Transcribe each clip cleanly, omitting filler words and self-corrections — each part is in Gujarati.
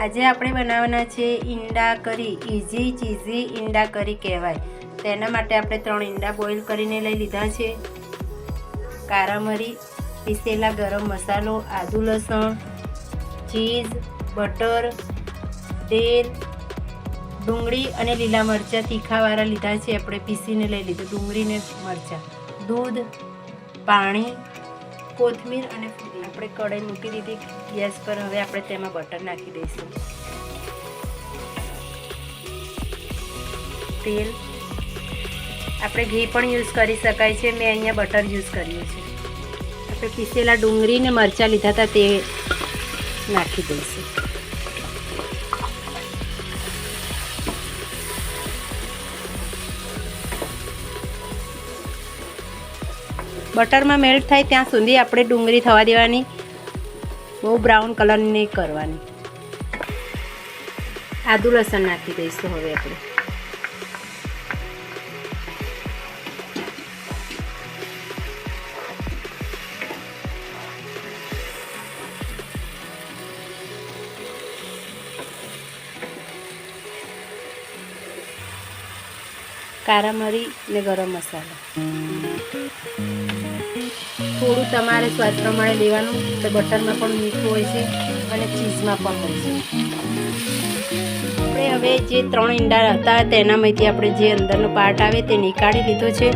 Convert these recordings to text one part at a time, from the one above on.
આજે આપણે બનાવવાના છે ઈંડા કરી। ઇઝી ચીઝી ઈંડા કરી કહેવાય। તેના માટે આપણે 3 ઈંડા બોઇલ કરીને લઈ લીધા છે। કાળા મરી, પીસેલા ગરમ મસાલો, આદુ લસણ, ચીઝ, બટર, તેલ, ડુંગળી અને લીલા મરચાં તીખાવાળા લીધા છે। આપણે પીસીને લઈ લીધું ડુંગળી ને મરચાં, દૂધ, પાણી, કોથમીર અને ફુદીનો। આપણે કઢાઈ મૂકી દીધી ગેસ પર। હવે આપણે તેમાં બટર નાખી દઈશું, તેલ। આપણે ઘી પણ યુઝ કરી શકાય છે, મેં અહીંયા બટર યુઝ કર્યું છે। આપણે પીસેલા ડુંગળી ને મરચાં લીધા હતા તે નાખી દઈશું। બટરમાં મેલ્ટ થાય ત્યાં સુધી આપણે ડુંગળી થવા દેવાની, બહુ બ્રાઉન કલર નહીં કરવાની। આદુ લસણ નાખી દઈશું હવે આપણે। કાળા મરી ને ગરમ મસાલો થોડું તમારે સ્વાદ પ્રમાણે લેવાનું। તો બટરમાં પણ મીઠું હોય છે અને ચીઝમાં પણ હોય છે। આપણે હવે જે 3 ઈંડા હતા તેનામાંથી આપણે જે અંદરનો પાર્ટ આવે તે નીકાળી લીધો છે।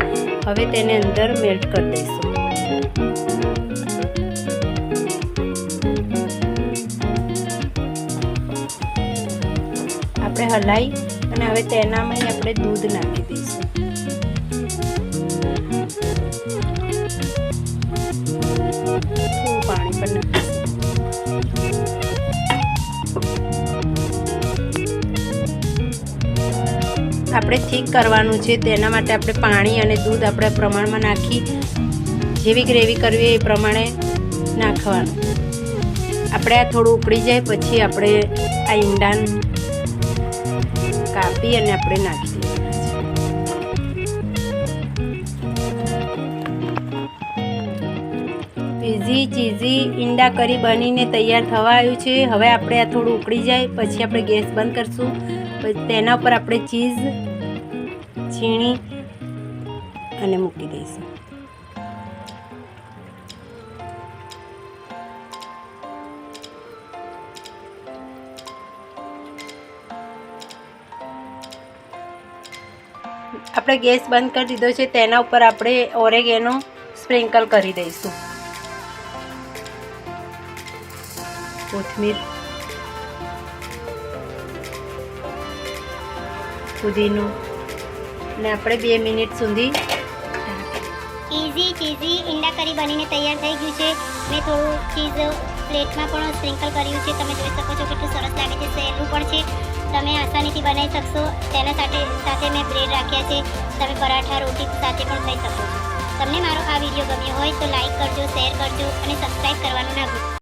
હવે તેને અંદર મેલ્ટ કરી દઈશું। આપણે હલાવી અને હવે તેનામાં આપણે દૂધ નાખી દઈશું। થોડું પાણી પણ નાખીશું। આપણે થીક કરવાનું છે, તેના માટે આપણે પાણી અને દૂધ આપણે પ્રમાણમાં નાખી જેવી ગ્રેવી કરવી એ પ્રમાણે નાખવાનું। આપણે આ થોડું ઉકળી જાય પછી આપણે આ ઈંડાને કાપી અને આપણે નાખી દેવાના છે। ઇઝી ચીઝી ઈંડા કરી બનીને તૈયાર થવા આવ્યું છે। હવે આપણે આ થોડું ઉકળી જાય પછી આપણે ગેસ બંધ કરશું। પછી તેના ઉપર આપણે ચીઝ છીણી અને મૂકી દઈશું। આપણે ગેસ બંધ કરી દીધો છે। તેના ઉપર આપણે ઓરેગેનો સ્પ્રિંકલ કરી દઈશું, કોથમીર, ફુદીનો, ને આપણે 2 મિનિટ સુધી ઇઝી ચીઝી ઈંડા કરી બનીને તૈયાર થઈ ગયું છે। મેં થોડું ચીઝ પ્લેટમાં પણ સ્પ્રિંકલ કર્યું છે। તમે જોઈ શકો છો કેટલું સરસ લાગે છે, સહેલું પણ છે, તમે આસાનીથી બનાવી શકશો। તેના સાથે મેં બ્રેડ રાખ્યા છે, તમે પરાઠા રોટી સાથે પણ ખાઈ શકો છો। તમને મારો આ વિડીયો ગમ્યો હોય તો લાઈક કરજો, શેર કરજો અને સબસ્ક્રાઈબ કરવાનું ના ભૂલતા।